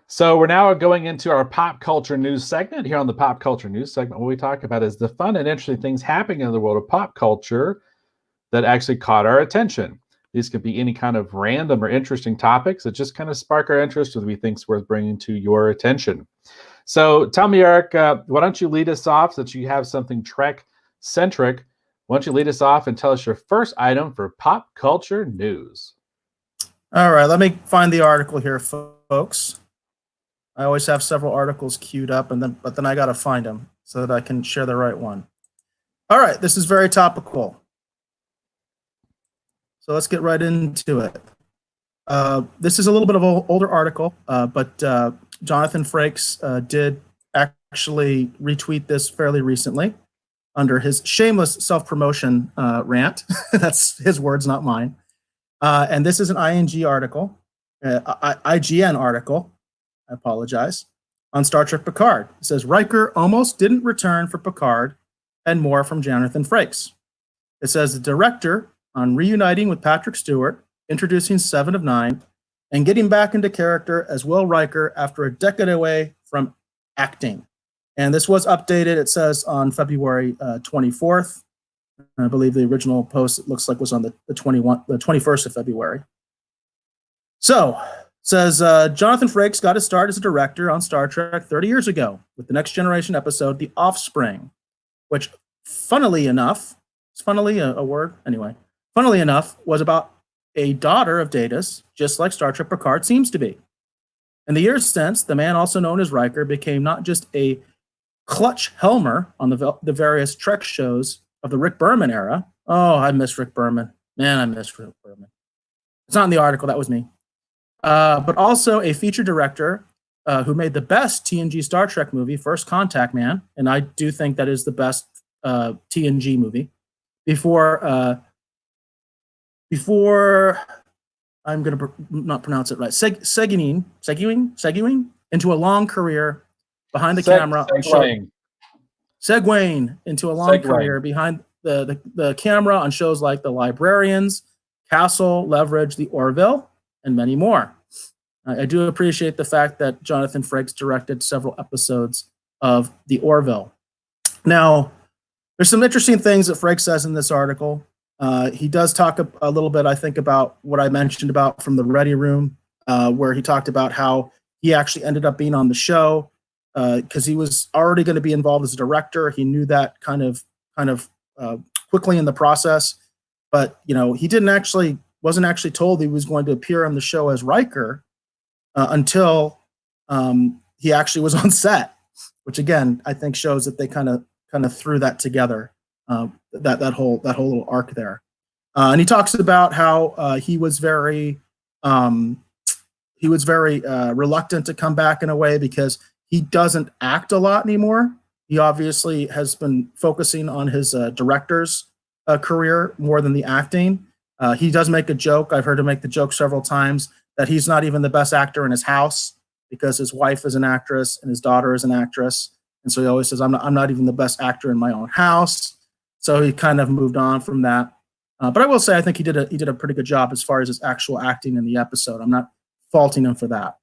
So we're now going into our pop culture news segment. Here on the pop culture news segment, what we talk about is the fun and interesting things happening in the world of pop culture that actually caught our attention. These could be any kind of random or interesting topics that just kind of spark our interest, or we think is worth bringing to your attention. So tell me, Eric, why don't you lead us off since you have something Trek centric? Why don't you lead us off and tell us your first item for pop culture news? All right, let me find the article here, folks. I always have several articles queued up, but then I got to find them so that I can share the right one. All right, this is very topical. So let's get right into it. This is a little bit of an older article, but Jonathan Frakes did actually retweet this fairly recently under his shameless self-promotion rant. That's his words, not mine. And this is an IGN article, I apologize, on Star Trek Picard. It says, Riker almost didn't return for Picard, and more from Jonathan Frakes. It says, the director, on reuniting with Patrick Stewart, introducing 7 of 9, and getting back into character as Will Riker after a decade away from acting. And this was updated, it says, on February 24th. I believe the original post, it looks like, was on the 21st of February. So, says Jonathan Frakes got his start as a director on Star Trek 30 years ago with the Next Generation episode, The Offspring, which, funnily enough, is funnily a word? Anyway, funnily enough, was about a daughter of Data's, just like Star Trek Picard seems to be. In the years since, the man also known as Riker became not just a clutch helmer on the various Trek shows of the Rick Berman era. Oh, I miss Rick Berman. Man, I miss Rick Berman. It's not in the article, that was me. But also a feature director who made the best TNG Star Trek movie, First Contact Man, and I do think that is the best TNG movie. Before I'm going to not pronounce it right, seguing into a long career behind the camera. Segueing into a long career behind the camera on shows like The Librarians, Castle, Leverage, The Orville, and many more. I do appreciate the fact that Jonathan Frakes directed several episodes of The Orville. Now, there's some interesting things that Frakes says in this article. He does talk a little bit, I think, about what I mentioned about from the Ready Room, where he talked about how he actually ended up being on the show because he was already going to be involved as a director. He knew that kind of quickly in the process, but he wasn't actually told he was going to appear on the show as Riker until he actually was on set, which again I think shows that they kind of threw that together, that whole little arc there. And he talks about how he was very reluctant to come back in a way because he doesn't act a lot anymore. He obviously has been focusing on his director's career more than the acting. He does make a joke. I've heard him make the joke several times that he's not even the best actor in his house because his wife is an actress and his daughter is an actress. And so he always says, I'm not even the best actor in my own house. So he kind of moved on from that. But I will say, I think he did a pretty good job as far as his actual acting in the episode. I'm not faulting him for that.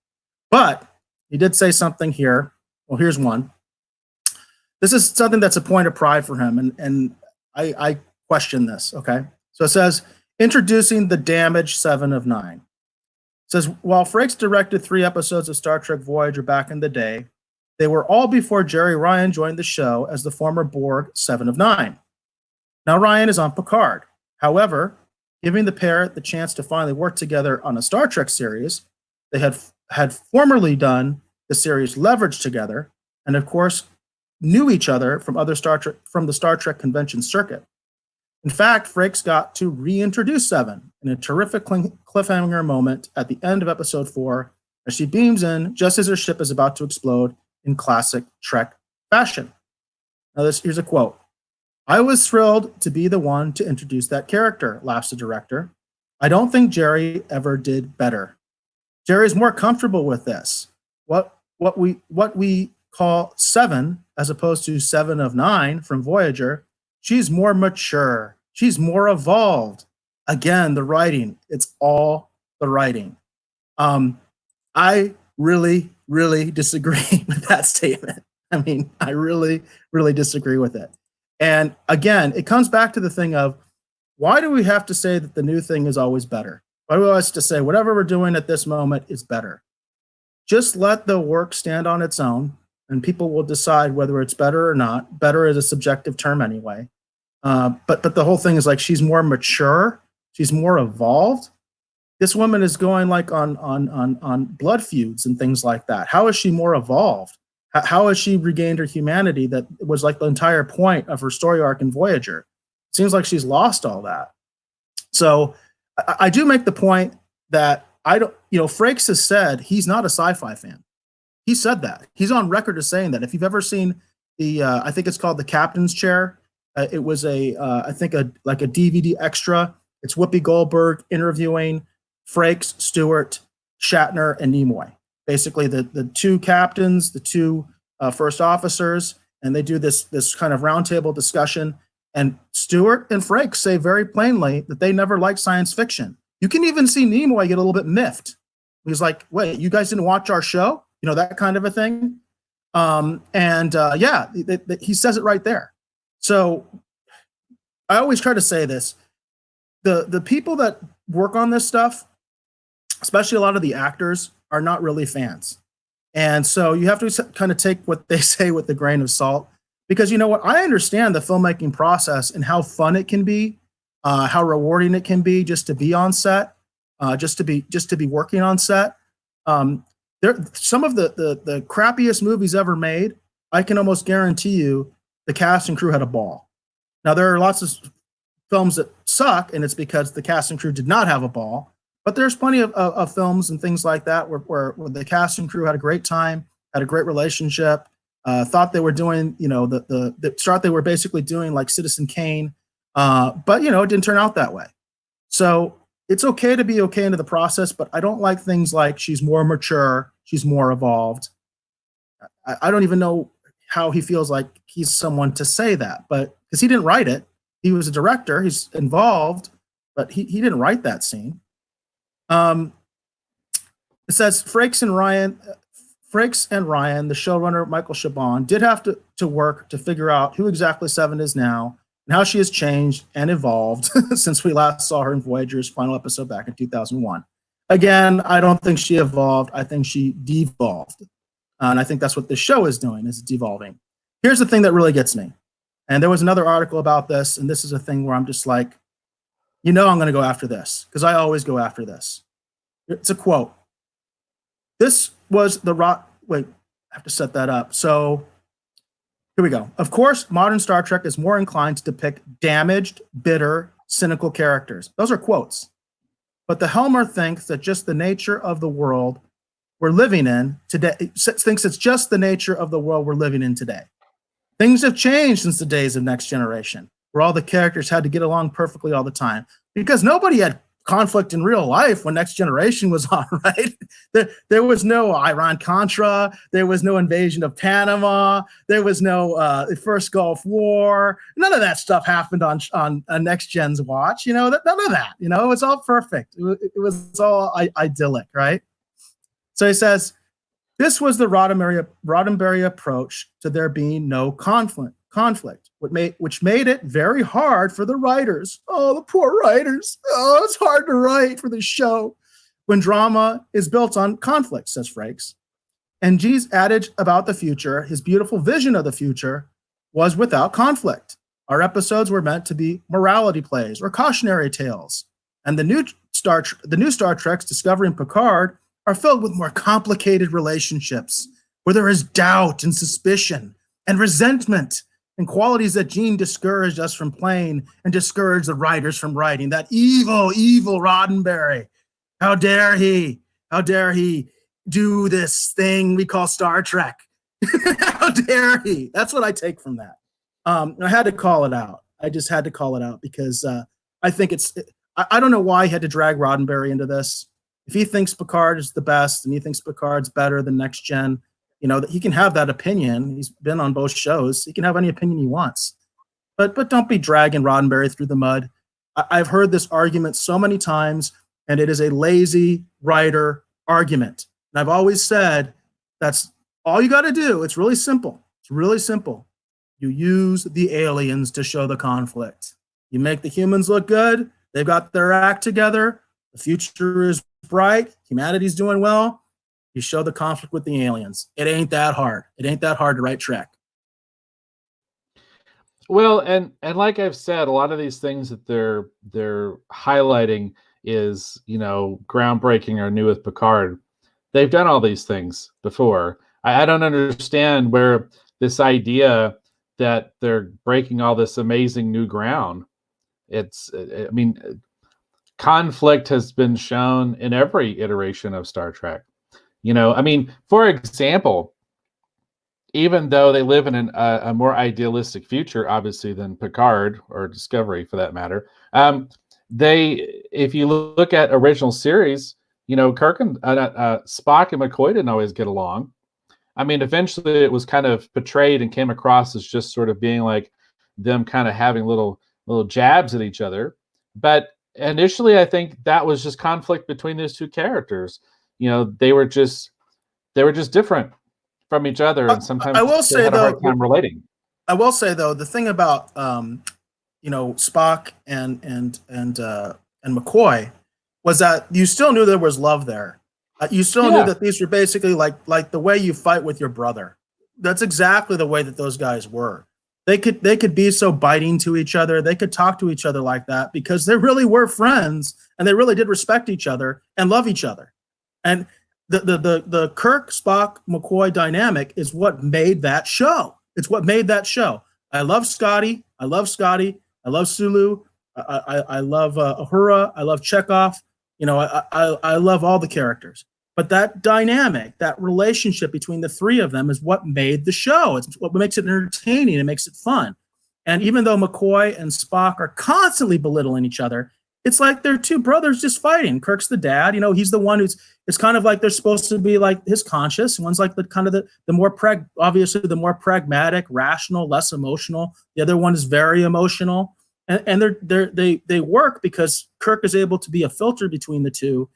But he did say something here. Well, here's one. This is something that's a point of pride for him. And I question this, okay? So it says, introducing the damaged 7 of 9. It says, while Frakes directed 3 episodes of Star Trek Voyager back in the day, they were all before Jerry Ryan joined the show as the former Borg 7 of 9. Now Ryan is on Picard. However, giving the pair the chance to finally work together on a Star Trek series, they had formerly done the series Leverage together, and of course knew each other from the Star Trek convention circuit. In fact, Frakes got to reintroduce 7 in a terrific cliffhanger moment at the end of episode 4 as she beams in just as her ship is about to explode in classic Trek fashion. Now here's a quote. I was thrilled to be the one to introduce that character, laughs the director. I don't think Jerry ever did better. Jerry's more comfortable with this. What we call 7 as opposed to 7 of 9 from Voyager, she's more mature. She's more evolved. Again, the writing. It's all the writing. I really really disagree with that statement. I mean, I really, really disagree with it. And again, it comes back to the thing of, why do we have to say that the new thing is always better? Why do we always have to say whatever we're doing at this moment is better? Just let the work stand on its own, and people will decide whether it's better or not. Better is a subjective term anyway. But the whole thing is like, she's more mature, she's more evolved. This woman is going like on blood feuds and things like that. How is she more evolved? How has she regained her humanity that was like the entire point of her story arc in Voyager? It seems like she's lost all that. So I do make the point that Frakes has said he's not a sci-fi fan. He said that. He's on record as saying that. If you've ever seen I think it's called The Captain's Chair. It was I think a DVD extra. It's Whoopi Goldberg interviewing Frakes, Stewart, Shatner, and Nimoy. Basically, the two captains, the two first officers, and they do this kind of roundtable discussion. And Stewart and Frakes say very plainly that they never liked science fiction. You can even see Nimoy get a little bit miffed. He's like, "Wait, you guys didn't watch our show?" You know, that kind of a thing. He says it right there. So I always try to say this: the people that work on this stuff, especially a lot of the actors, are not really fans. And so you have to kind of take what they say with a grain of salt, because you know what? I understand the filmmaking process and how fun it can be, how rewarding it can be just to be on set, just to be working on set. Some of the crappiest movies ever made, I can almost guarantee you the cast and crew had a ball. Now, there are lots of films that suck, and it's because the cast and crew did not have a ball. But there's plenty of films and things like that where the cast and crew had a great time, had a great relationship, thought they were doing, they were basically doing like Citizen Kane, but it didn't turn out that way. So it's okay to be okay into the process, but I don't like things like she's more mature, she's more evolved. I don't even know how he feels like he's someone to say that, but because he didn't write it, he was a director, he's involved, but he didn't write that scene. It says Frakes and Ryan, the showrunner Michael Chabon, did have to work to figure out who exactly Seven is now and how she has changed and evolved since we last saw her in Voyager's final episode back in 2001. Again, I don't think she evolved. I think she devolved. And I think that's what this show is doing, is devolving. Here's the thing that really gets me. And there was another article about this, and this is a thing where I'm just like, I'm going to go after this, because I always go after this. It's a quote. This was wait, I have to set that up. So here we go. Of course, modern Star Trek is more inclined to depict damaged, bitter, cynical characters. Those are quotes. But the Helmer thinks that just the nature of the world we're living in today, thinks it's just the nature of the world we're living in today. Things have changed since the days of Next Generation, where all the characters had to get along perfectly all the time, because nobody had conflict in real life when Next Generation was on, right? There was no Iran-Contra, there was no invasion of Panama, there was no first Gulf War. None of that stuff happened on Next Gen's watch, none of that, it was all perfect. It was all idyllic, right? So he says, this was the Roddenberry approach to there being no conflict, which made it very hard for the writers. Oh, the poor writers. Oh, it's hard to write for this show when drama is built on conflict, says Frakes. And G's adage about the future, his beautiful vision of the future, was without conflict. Our episodes were meant to be morality plays or cautionary tales. And the new Star Trek's Discovery and Picard are filled with more complicated relationships where there is doubt and suspicion and resentment and qualities that Gene discouraged us from playing and discouraged the writers from writing. That evil, evil Roddenberry. How dare he? How dare he do this thing we call Star Trek? How dare he? That's what I take from that. I had to call it out. I just had to call it out because I think I don't know why he had to drag Roddenberry into this. If he thinks Picard is the best and he thinks Picard's better than Next Gen, that he can have that opinion. He's been on both shows. He can have any opinion he wants. But don't be dragging Roddenberry through the mud. I've heard this argument so many times, and it is a lazy writer argument. And I've always said That's all you got to do. It's really simple. It's really simple. You use the aliens to show the conflict. You make the humans look good. They've got their act together. The future is bright. Humanity's doing well. You show the conflict with the aliens. It ain't that hard. It ain't that hard to write Trek. Well, and like I've said, a lot of these things that they're highlighting is, groundbreaking or new with Picard. They've done all these things before. I don't understand where this idea that they're breaking all this amazing new ground. I mean, conflict has been shown in every iteration of Star Trek. I mean, for example, even though they live in a more idealistic future, obviously, than Picard or Discovery, for that matter, if you look at original series, Kirk and Spock and McCoy didn't always get along. I mean, eventually it was kind of portrayed and came across as just sort of being like them kind of having little jabs at each other. But initially, I think that was just conflict between those two characters. They were just different from each other, and sometimes I will say, had a though, hard time relating. I will say though, the thing about Spock and McCoy was that you still knew there was love there. You still knew that these were basically like the way you fight with your brother. That's exactly the way that those guys were. They could be so biting to each other. They could talk to each other like that because they really were friends and they really did respect each other and love each other. And the Kirk, Spock, McCoy dynamic is what made that show. It's what made that show. I love Scotty. I love Sulu. I love Uhura. I love Chekhov. I love all the characters. But that dynamic, that relationship between the three of them is what made the show. It's what makes it entertaining. It makes it fun. And even though McCoy and Spock are constantly belittling each other, it's like they're two brothers just fighting. Kirk's the dad. He's the one it's kind of like they're supposed to be like his conscious. One's like the more obviously the more pragmatic, rational, less emotional. The other one is very emotional. And they work because Kirk is able to be a filter between the two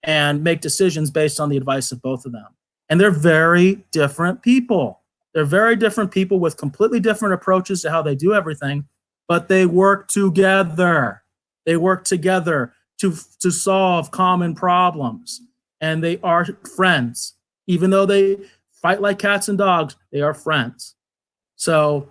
and make decisions based on the advice of both of them. And they're very different people. They're very different people with completely different approaches to how they do everything, but they work together. They work together to solve common problems. And they are friends. Even though they fight like cats and dogs, they are friends. So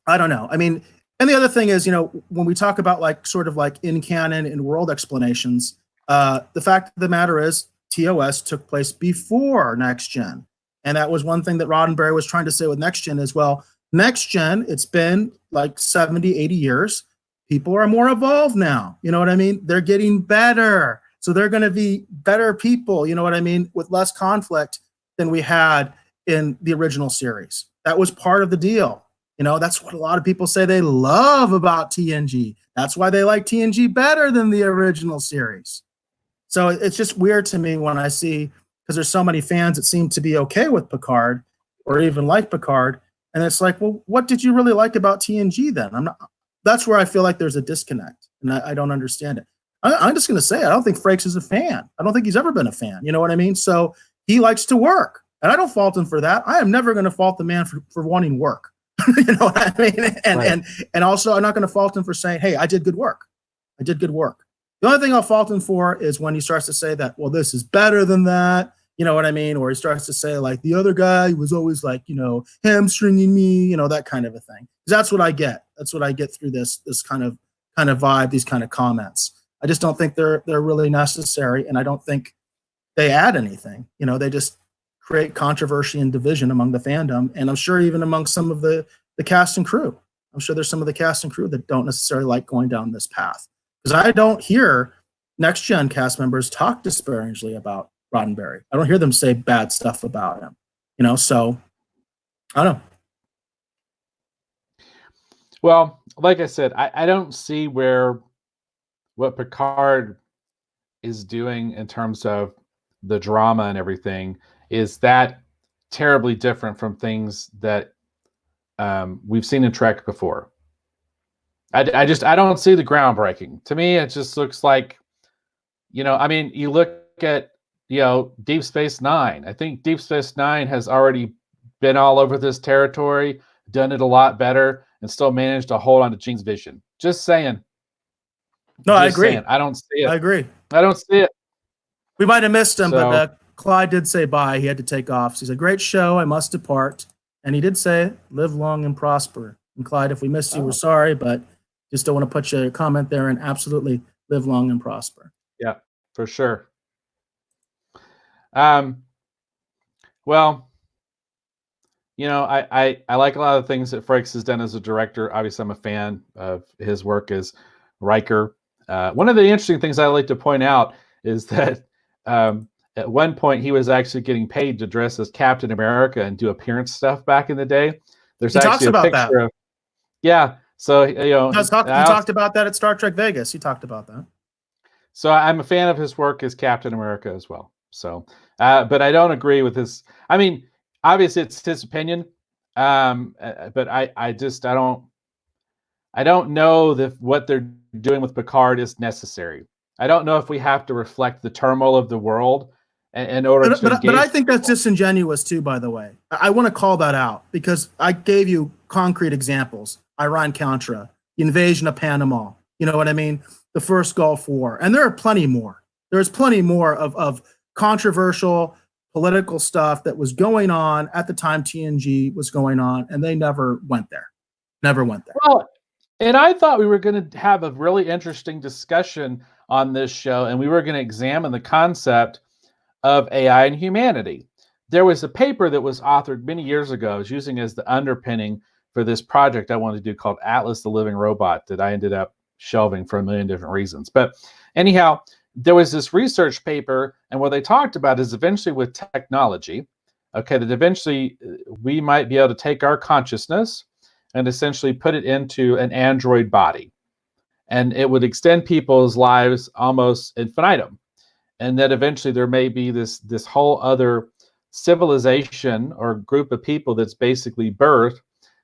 I don't know. I mean, and the other thing is, when we talk about sort of in canon and world explanations, the fact of the matter is TOS took place before Next Gen. And that was one thing that Roddenberry was trying to say with Next Gen as well. Next Gen, it's been like 70, 80 years. People are more evolved now. You know what I mean? They're getting better. So they're going to be better people, you know what I mean, with less conflict than we had in the original series. That was part of the deal. That's what a lot of people say they love about TNG. That's why they like TNG better than the original series. So it's just weird to me when I see, because there's so many fans that seem to be okay with Picard or even like Picard. And it's like, well, what did you really like about TNG then? That's where I feel like there's a disconnect and I don't understand it. I'm just going to say, I don't think Frakes is a fan. I don't think he's ever been a fan. You know what I mean? So he likes to work and I don't fault him for that. I am never going to fault the man for wanting work. You know what I mean? And also I'm not going to fault him for saying, hey, I did good work. I did good work. The only thing I'll fault him for is when he starts to say that, well, this is better than that. You know what I mean? Or he starts to say like the other guy was always like, hamstringing me, that kind of a thing. That's what I get. That's what I get through this kind of vibe, these kind of comments. I just don't think they're really necessary. And I don't think they add anything. They just create controversy and division among the fandom. And I'm sure even among some of the cast and crew. I'm sure there's some of the cast and crew that don't necessarily like going down this path. Because I don't hear Next Gen cast members talk disparagingly about Roddenberry. I don't hear them say bad stuff about him. So I don't know. Well, like I said, I don't see what Picard is doing in terms of the drama and everything is that terribly different from things that we've seen in Trek before. I don't see the groundbreaking. To me, it just looks like, you look at Deep Space Nine. I think Deep Space Nine has already been all over this territory, done it a lot better, and still managed to hold on to Gene's vision. Just saying. No, I Just agree. saying. I don't see it. I agree. I don't see it. We might have missed him, So- but Clyde did say bye. He had to take off. So he said, "Great show. I must depart." And he did say, "Live long and prosper." And Clyde, if we missed you, we're sorry, but just don't want to put your comment there, and absolutely live long and prosper. Yeah, for sure. Well, I like a lot of things that Frakes has done as a director. Obviously, I'm a fan of his work as Riker. One of the interesting things I like to point out is that at one point he was actually getting paid to dress as Captain America and do appearance stuff back in the day. There's He talks actually a about picture that. of, yeah. So He talked about that at Star Trek Vegas. He talked about that. So I'm a fan of his work as Captain America as well. So, but I don't agree with his. I mean, obviously it's his opinion, but I don't know that what they're doing with Picard is necessary. I don't know if we have to reflect the turmoil of the world in order to engage. But I think that's disingenuous too, by the way. I want to call that out because I gave you concrete examples. Iran-Contra, the invasion of Panama, you know what I mean? The first Gulf War. And there are plenty more. There's plenty more of controversial political stuff that was going on at the time TNG was going on, and they never went there. Never went there. Well, and I thought we were going to have a really interesting discussion on this show, and we were going to examine the concept of AI and humanity. There was a paper that was authored many years ago. I was using as the underpinning for this project I wanted to do called Atlas, the Living Robot, that I ended up shelving for a million different reasons. But anyhow, there was this research paper, and what they talked about is eventually with technology, okay, that eventually we might be able to take our consciousness and essentially put it into an android body. And it would extend people's lives almost infinitum. And that eventually there may be this whole other civilization or group of people that's basically birthed.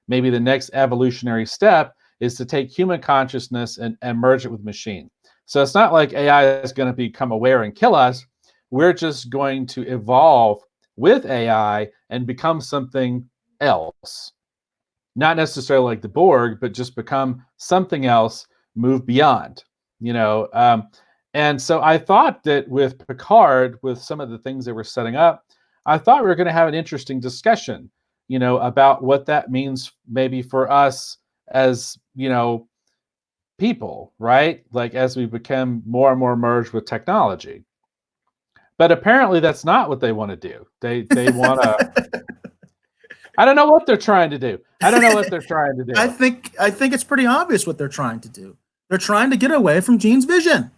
Maybe the next evolutionary step is to take human consciousness and merge it with machine. So it's not like AI is going to become aware and kill us. We're just going to evolve with AI and become something else. Not necessarily like the Borg, but just become something else, move beyond, And so I thought that with Picard, with some of the things they were setting up, I thought we were going to have an interesting discussion, about what that means maybe for us as, people, right? Like as we become more and more merged with technology. But apparently that's not what they want to do. They want to I don't know what they're trying to do. I think it's pretty obvious what they're trying to do. They're trying to get away from Gene's vision.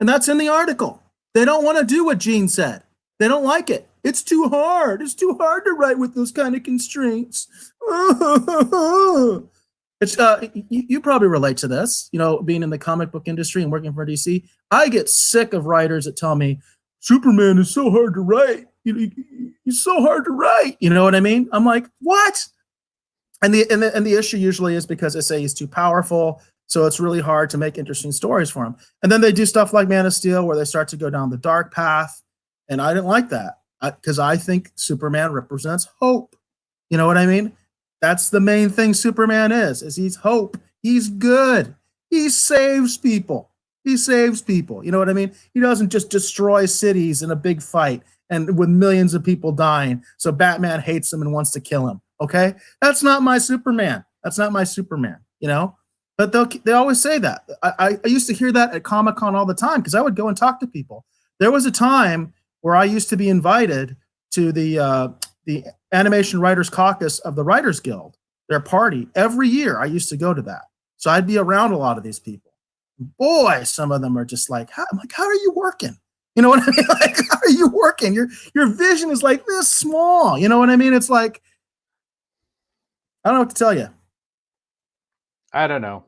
And that's in the article. They don't want to do what Gene said. They don't like it. It's too hard. It's too hard to write with those kind of constraints. It's you probably relate to this, being in the comic book industry and working for DC. I get sick of writers that tell me Superman is so hard to write. He's so hard to write. You know what I mean? I'm like, what? And the issue usually is because they say he's too powerful, so it's really hard to make interesting stories for him. And then they do stuff like Man of Steel where they start to go down the dark path, and I didn't like that because I think Superman represents hope. You know what I mean? That's the main thing Superman is he's hope. He's good. He saves people. He saves people. You know what I mean? He doesn't just destroy cities in a big fight and with millions of people dying. So Batman hates him and wants to kill him. Okay? That's not my Superman. That's not my Superman, But they always say that. I used to hear that at Comic-Con all the time because I would go and talk to people. There was a time where I used to be invited to the Animation Writers Caucus of the Writers Guild, their party. Every year I used to go to that. So I'd be around a lot of these people. Boy, some of them are just like, I'm like, how are you working? You know what I mean? Like, how are you working? Your vision is like this small. You know what I mean? It's like, I don't know what to tell you. I don't know.